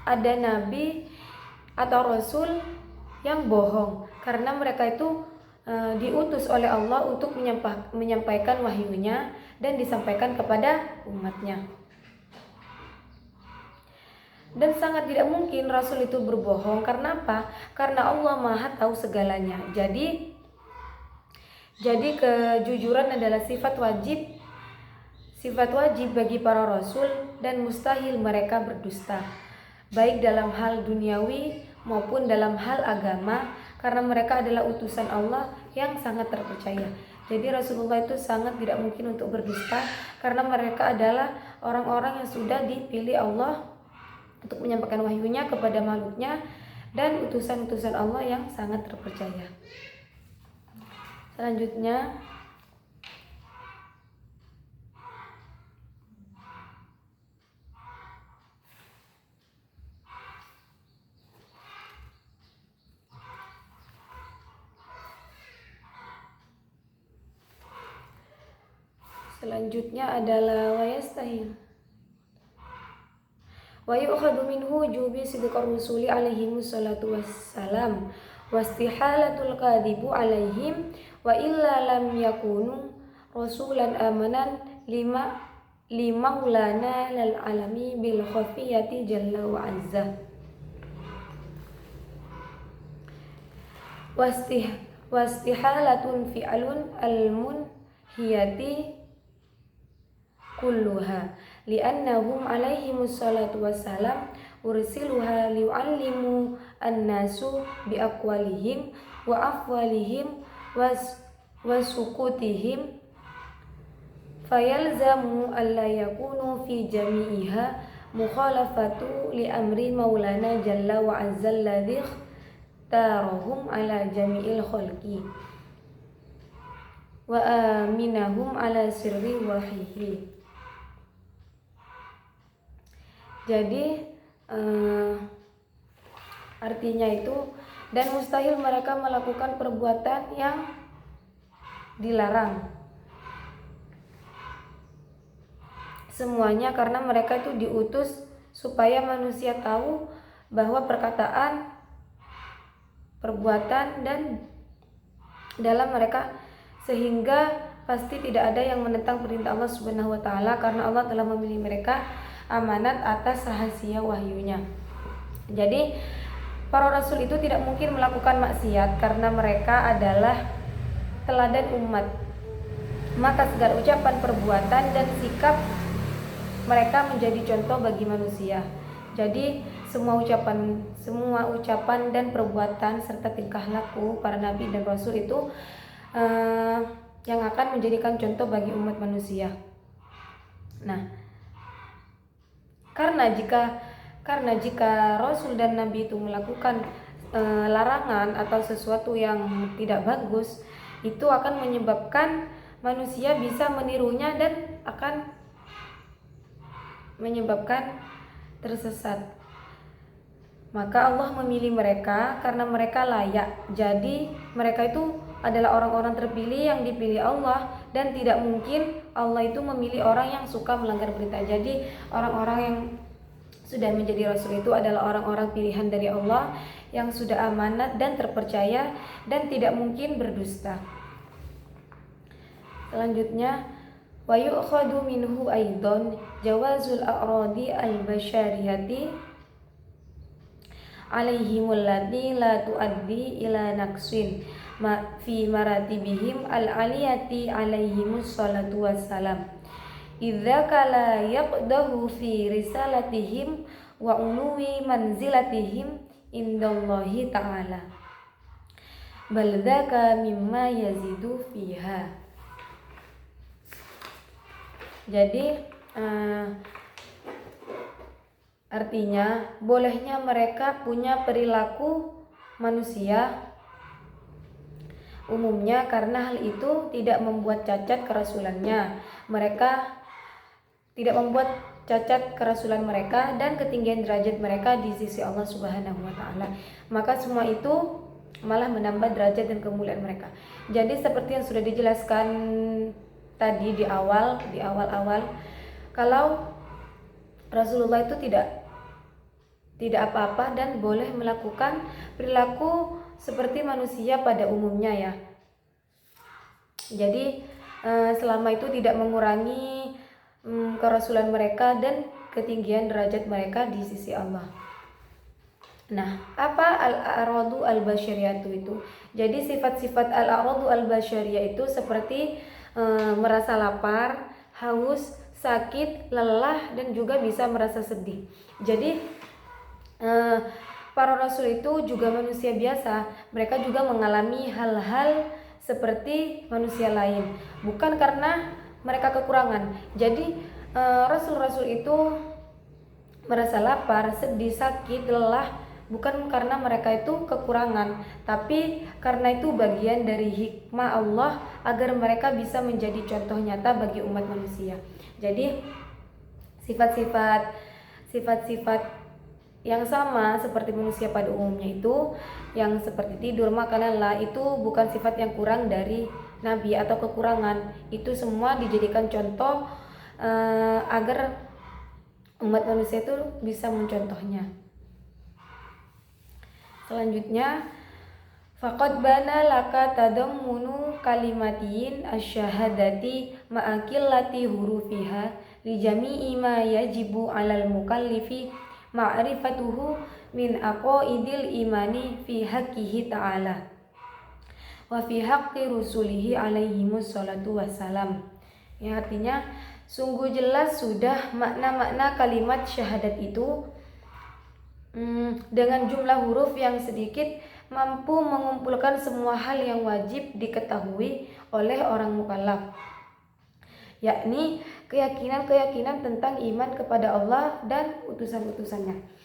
ada Nabi atau Rasul yang bohong, karena mereka itu diutus oleh Allah untuk menyampaikan wahyunya dan disampaikan kepada umatnya. Dan sangat tidak mungkin Rasul itu berbohong. Karena apa? Karena Allah Maha tahu segalanya. Jadi kejujuran adalah sifat wajib bagi para Rasul, dan mustahil mereka berdusta, baik dalam hal duniawi maupun dalam hal agama, karena mereka adalah utusan Allah yang sangat terpercaya. Jadi Rasulullah itu sangat tidak mungkin untuk berdusta, karena mereka adalah orang-orang yang sudah dipilih Allah untuk menyampaikan wahyunya kepada makhluknya, dan utusan-utusan Allah yang sangat terpercaya. Selanjutnya, adalah wayastahil wa yu'khadhu minhu wujubi sidqar rusuli alaihim salatu wassalam wastihalatul kadhibu alaihim wa illa lam yakunu rasulan amanan lima ulana lal alami bil khafiyati jalla wa azza wastihalatun fi'alun al-munhiyati kulluha li'annahum alaihimus salatu wassalam ursiluha li'allimu an-nasu biaqwalihim wa afwalihim wa sukutihim fayalzamu alla yakunu fi jami'iha mukhalafatu li amri maulana jalla wa azza alladhi tarahum ala jami'il khalqi wa aminahum ala sirri wahyihi. Jadi artinya itu, dan mustahil mereka melakukan perbuatan yang dilarang. Semuanya karena mereka itu diutus supaya manusia tahu bahwa perkataan, perbuatan dan dalam mereka, sehingga pasti tidak ada yang menentang perintah Allah Subhanahu wa taala karena Allah telah memilih mereka amanat atas rahasia wahyunya. Jadi para rasul itu tidak mungkin melakukan maksiat karena mereka adalah teladan umat. Maka segala ucapan, perbuatan dan sikap mereka menjadi contoh bagi manusia. Jadi semua ucapan dan perbuatan serta tingkah laku para nabi dan rasul itu yang akan menjadikan contoh bagi umat manusia. Nah, karena jika rasul dan nabi itu melakukan larangan atau sesuatu yang tidak bagus, itu akan menyebabkan manusia bisa menirunya dan akan menyebabkan tersesat. Maka Allah memilih mereka karena mereka layak. Jadi mereka itu adalah orang-orang terpilih yang dipilih Allah, dan tidak mungkin Allah itu memilih orang yang suka melanggar perintah. Jadi orang-orang yang sudah menjadi rasul itu adalah orang-orang pilihan dari Allah yang sudah amanat dan terpercaya dan tidak mungkin berdusta. Selanjutnya, wa yu'khadhu minhu aidan jawazul a'radi al-basyariyati alaihimul ladzi la tuaddi ila naqsin ma fi maratibihim al-aliyati alaihimus salatu wassalam idza kala yaqdahu fi risalatihim wa uluwi manzilatihim indallahi ta'ala bal dzaka mimma yazidu fiha. Jadi artinya bolehnya mereka punya perilaku manusia umumnya karena hal itu tidak membuat cacat kerasulannya. Mereka tidak membuat cacat kerasulan mereka dan ketinggian derajat mereka di sisi Allah Subhanahu wa taala. Maka semua itu malah menambah derajat dan kemuliaan mereka. Jadi seperti yang sudah dijelaskan tadi di awal-awal, kalau Rasulullah itu tidak apa-apa dan boleh melakukan perilaku seperti manusia pada umumnya ya. Jadi selama itu tidak mengurangi kerasulan mereka dan ketinggian derajat mereka di sisi Allah. Nah, apa al-a'radu al-basyariyatu itu? Jadi sifat-sifat al-a'radu al-basyariyah itu seperti merasa lapar, haus, sakit, lelah, dan juga bisa merasa sedih. Jadi para rasul itu juga manusia biasa. Mereka juga mengalami hal-hal seperti manusia lain, bukan karena mereka kekurangan. Jadi rasul-rasul itu merasa lapar, sedih, sakit, lelah bukan karena mereka itu kekurangan, tapi karena itu bagian dari hikmah Allah agar mereka bisa menjadi contoh nyata bagi umat manusia. Jadi sifat-sifat yang sama seperti manusia pada umumnya itu, yang seperti tidur, makan, lelah, itu bukan sifat yang kurang dari Nabi atau kekurangan. Itu semua dijadikan contoh agar umat manusia itu bisa mencontohnya. Selanjutnya, faqad bana laka tadammunu kalimatin asyhadati ma'akillati hurufiha li jami'i ma yajibu 'alal mukallifi ma'rifatuhu min aqaidil imani fi haqqihi ta'ala wa fi haqqi rusulihi alaihimus salatu wassalam. Yang artinya sungguh jelas sudah makna-makna kalimat syahadat itu dengan jumlah huruf yang sedikit mampu mengumpulkan semua hal yang wajib diketahui oleh orang mukallaf, yakni keyakinan tentang iman kepada Allah dan utusan-utusannya.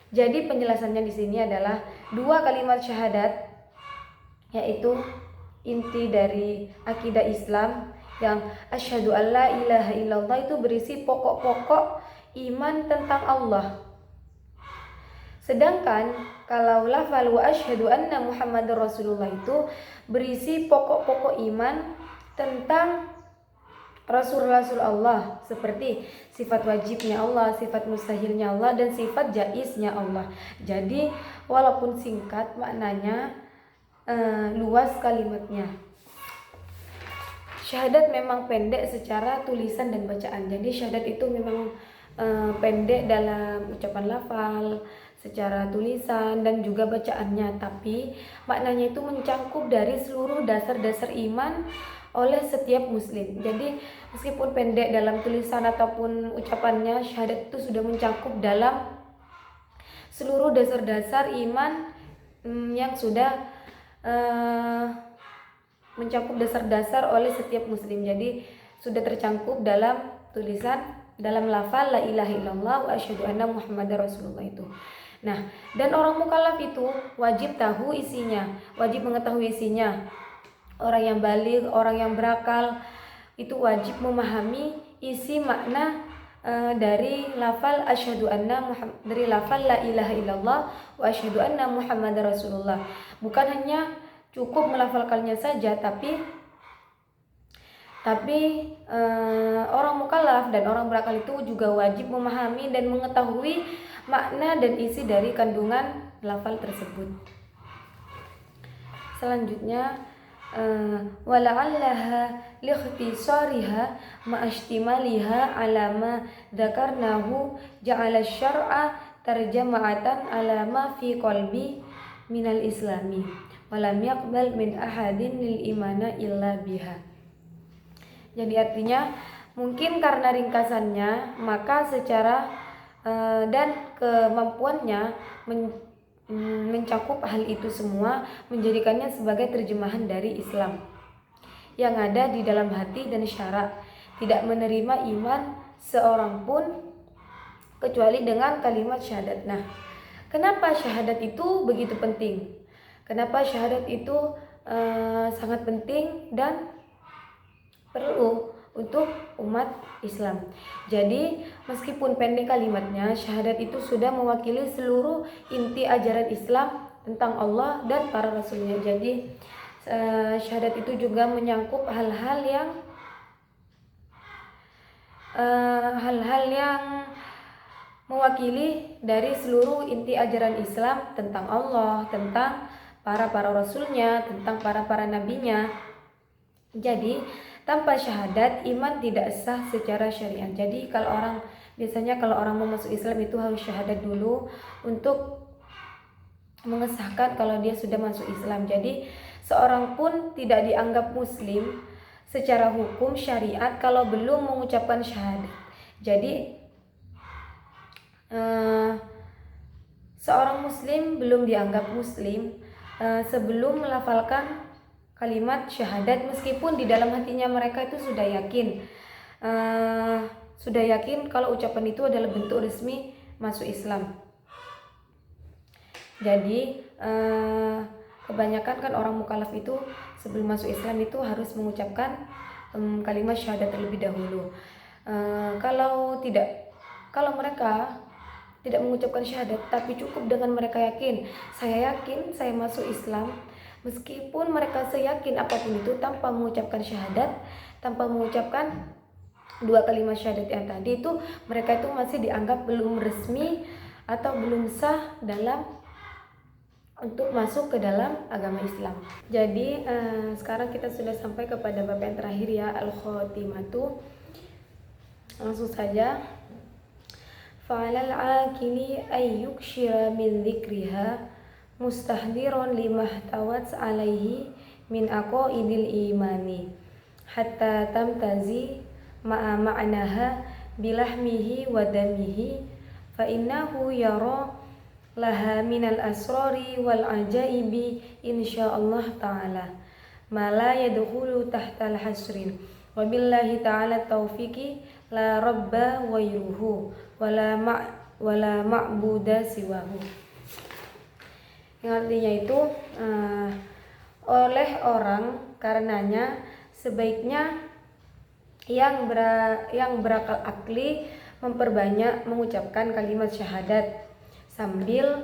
Jadi penjelasannya di sini adalah 2 kalimat syahadat, yaitu inti dari akidah Islam yang asyhadu alla ilaha illallah itu berisi pokok-pokok iman tentang Allah. Sedangkan kalau lafal wa asyhadu anna Muhammadar Rasulullah itu berisi pokok-pokok iman tentang Rasul-Rasul Allah, seperti sifat wajibnya Allah, sifat mustahilnya Allah, dan sifat jaiznya Allah. Jadi walaupun singkat maknanya luas kalimatnya. Syahadat memang pendek secara tulisan dan bacaan. Jadi syahadat itu memang pendek dalam ucapan lafal, secara tulisan dan juga bacaannya, tapi maknanya itu mencangkup dari seluruh dasar-dasar iman oleh setiap muslim. Jadi meskipun pendek dalam tulisan ataupun ucapannya, syahadat itu sudah mencangkup dalam seluruh dasar-dasar iman yang sudah mencakup dasar-dasar oleh setiap muslim. Jadi sudah tercangkup dalam tulisan, dalam lafal la ilaha illallah wa asyhadu anna Muhammadar Rasulullah itu. Nah, dan orang mukallaf itu wajib tahu isinya, wajib mengetahui isinya. Orang yang baligh, orang yang berakal itu wajib memahami isi makna dari lafal asyhadu anna dari lafal la ilaha illallah wa asyhadu anna Muhammadar Rasulullah. Bukan hanya cukup melafalkannya saja, tapi orang mukallaf dan orang berakal itu juga wajib memahami dan mengetahui makna dan isi dari kandungan lafal tersebut. Selanjutnya wala'allaha liikhtisariha ma'ashtimaliha ala ma dzakarnahu ja'ala syar'a tarjama'atan ala ma fi qalbi minal islami walam yaqbal min ahadin lil imana illa biha. Jadi artinya mungkin karena ringkasannya, maka secara dan kemampuannya mencakup hal itu semua, menjadikannya sebagai terjemahan dari Islam yang ada di dalam hati dan syara, tidak menerima iman seorang pun kecuali dengan kalimat syahadat. Nah, kenapa syahadat itu begitu penting? Kenapa syahadat itu sangat penting dan perlu untuk umat Islam? Jadi meskipun pendek kalimatnya, syahadat itu sudah mewakili seluruh inti ajaran Islam tentang Allah dan para rasulnya. Jadi syahadat itu juga menyangkup hal-hal yang mewakili dari seluruh inti ajaran Islam tentang Allah, tentang para rasulnya, tentang para nabinya. Jadi tanpa syahadat iman tidak sah secara syariat. Jadi biasanya kalau orang mau masuk Islam itu harus syahadat dulu untuk mengesahkan kalau dia sudah masuk Islam. Jadi seorang pun tidak dianggap muslim secara hukum syariat kalau belum mengucapkan syahadat. Jadi seorang muslim belum dianggap muslim sebelum melafalkan kalimat syahadat, meskipun di dalam hatinya mereka itu sudah yakin kalau ucapan itu adalah bentuk resmi masuk Islam. Jadi kebanyakan kan orang mukallaf itu sebelum masuk Islam itu harus mengucapkan kalimat syahadat terlebih dahulu. Kalau mereka tidak mengucapkan syahadat, tapi cukup dengan mereka yakin saya masuk Islam, meskipun mereka seyakin apapun itu tanpa mengucapkan syahadat, tanpa mengucapkan 2 kalimat syahadat yang tadi itu, mereka itu masih dianggap belum resmi atau belum sah untuk masuk ke dalam agama Islam. Jadi sekarang kita sudah sampai kepada bab yang terakhir ya, al-khotimatu. Langsung saja. Fa'alal akili ay yukshira min dzikriha mustahdiron limahtawat alaihi min aqaidil imani hatta tamtazi ma'a ma'naha bilahmihi wa damihi fa innahu yara laha minal asrari wal ajaibi insyaallah ta'ala ma la yadkhulu tahtal hasrin Wabillahi ta'ala taufiqi la rabba wairuhu wala ma'buda siwahu. Yang artinya itu oleh orang, karenanya sebaiknya yang berakal akli memperbanyak mengucapkan kalimat syahadat sambil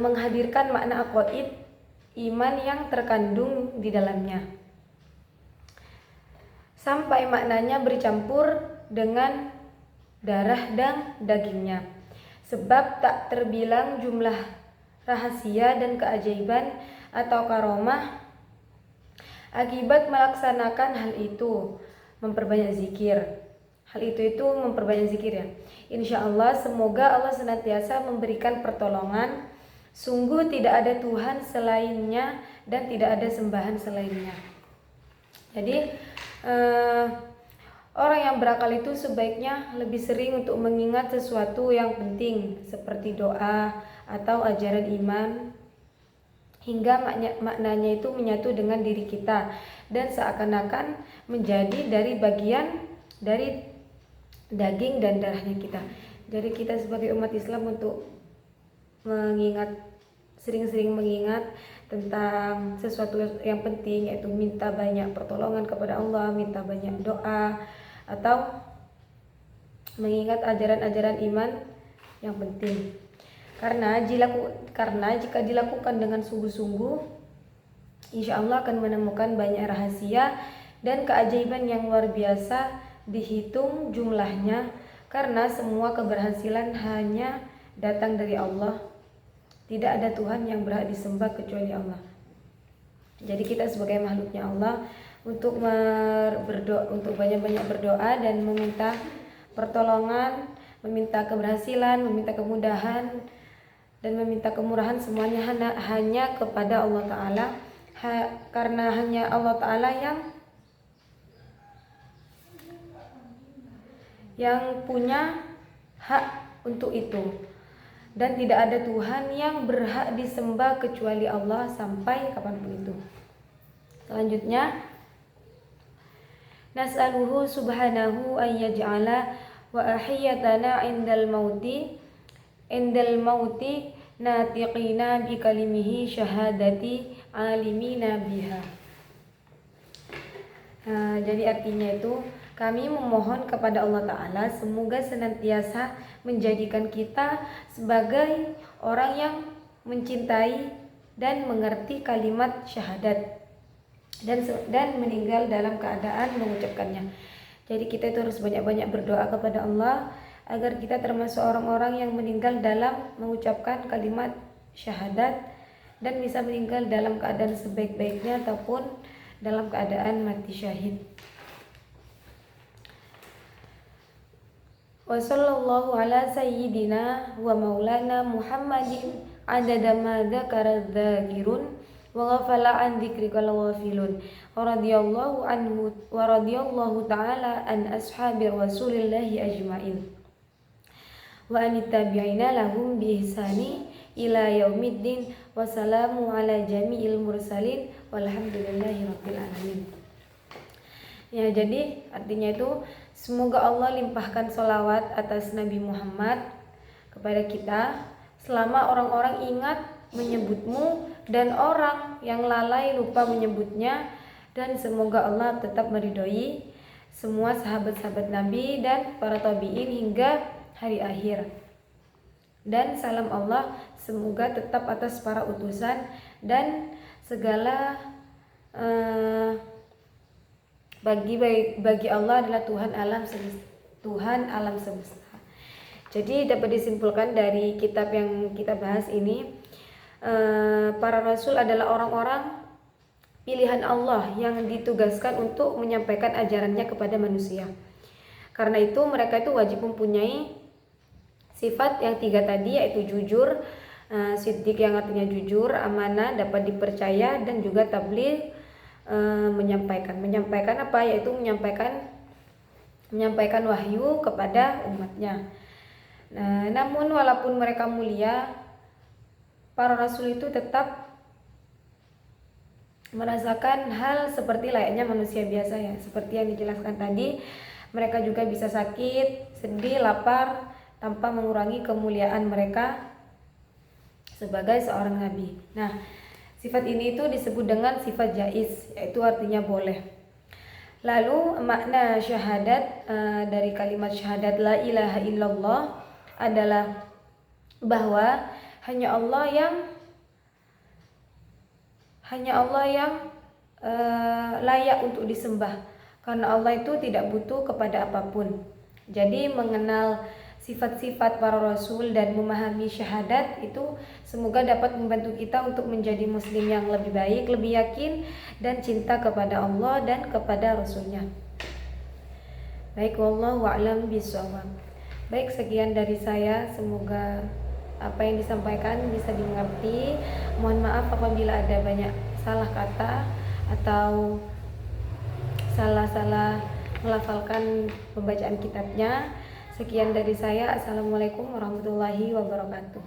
menghadirkan makna aqaid iman yang terkandung di dalamnya sampai maknanya bercampur dengan darah dan dagingnya, sebab tak terbilang jumlah rahasia dan keajaiban atau karomah akibat melaksanakan hal itu. Memperbanyak zikir, hal itu memperbanyak zikir ya. Insya Allah, semoga Allah senantiasa memberikan pertolongan. Sungguh tidak ada Tuhan selainnya dan tidak ada sembahan selainnya. Jadi orang yang berakal itu sebaiknya lebih sering untuk mengingat sesuatu yang penting seperti doa atau ajaran iman, hingga maknanya itu menyatu dengan diri kita dan seakan-akan menjadi dari bagian dari daging dan darahnya kita. Jadi kita sebagai umat Islam untuk sering-sering mengingat tentang sesuatu yang penting, yaitu minta banyak pertolongan kepada Allah, minta banyak doa, atau mengingat ajaran-ajaran iman yang penting. Karena jika dilakukan dengan sungguh-sungguh, insya Allah akan menemukan banyak rahasia dan keajaiban yang luar biasa dihitung jumlahnya, karena semua keberhasilan hanya datang dari Allah. Tidak ada Tuhan yang berhak disembah kecuali Allah. Jadi kita sebagai makhluknya Allah untuk banyak-banyak berdoa dan meminta pertolongan, meminta keberhasilan, meminta kemudahan, dan meminta kemurahan, semuanya hanya kepada Allah Ta'ala, karena hanya Allah Ta'ala yang punya hak untuk itu, dan tidak ada Tuhan yang berhak disembah kecuali Allah sampai kapanpun itu. Selanjutnya, nas'aluhu subhanahu an yaj'ala wa ahiyatana indal mauti natiqina bi kalimihi syahadati alimina biha. Jadi artinya itu, kami memohon kepada Allah Ta'ala semoga senantiasa menjadikan kita sebagai orang yang mencintai dan mengerti kalimat syahadat dan meninggal dalam keadaan mengucapkannya. Jadi kita itu harus banyak-banyak berdoa kepada Allah agar kita termasuk orang-orang yang meninggal dalam mengucapkan kalimat syahadat dan bisa meninggal dalam keadaan sebaik-baiknya ataupun dalam keadaan mati syahid. Wa sallallahu ala sayyidina wa maulana Muhammadin adada ma dzakara dzakirun wa ghafala an dzikrikal ghafilun wa radhiyallahu anhu wa radhiyallahu ta'ala an ashabi rasulillahi ajmain wa anittabi'ina lahum bi ihsani ila yaumiddin wa salamu ala jami'il mursalin walhamdulillahi rabbil alamin. Ya, jadi artinya itu semoga Allah limpahkan sholawat atas Nabi Muhammad kepada kita selama orang-orang ingat menyebutmu dan orang yang lalai lupa menyebutnya, dan semoga Allah tetap meridhoi semua sahabat-sahabat Nabi dan para tabi'in hingga hari akhir. Dan salam Allah semoga tetap atas para utusan dan segala bagi Allah adalah Tuhan alam semesta. Jadi dapat disimpulkan dari kitab yang kita bahas ini, para rasul adalah orang-orang pilihan Allah yang ditugaskan untuk menyampaikan ajarannya kepada manusia. Karena itu mereka itu wajib mempunyai sifat yang 3 tadi, yaitu jujur, siddiq yang artinya jujur, amanah, dapat dipercaya, dan juga tabligh, menyampaikan apa, yaitu menyampaikan wahyu kepada umatnya. Namun walaupun mereka mulia, para rasul itu tetap merasakan hal seperti layaknya manusia biasa ya, seperti yang dijelaskan tadi. Mereka juga bisa sakit, sedih, lapar, tanpa mengurangi kemuliaan mereka sebagai seorang nabi. Nah, sifat ini itu disebut dengan sifat jaiz, yaitu artinya boleh. Lalu makna syahadat dari kalimat syahadat la ilaha illallah adalah bahwa hanya Allah yang layak untuk disembah, karena Allah itu tidak butuh kepada apapun. Jadi mengenal sifat-sifat para rasul dan memahami syahadat itu semoga dapat membantu kita untuk menjadi muslim yang lebih baik, lebih yakin dan cinta kepada Allah dan kepada rasulnya. Baik, wallahu a'lam bishawab. Baik, sekian dari saya, semoga apa yang disampaikan bisa dimengerti. Mohon maaf apabila ada banyak salah kata atau salah-salah melafalkan pembacaan kitabnya. Sekian dari saya. Assalamualaikum warahmatullahi wabarakatuh.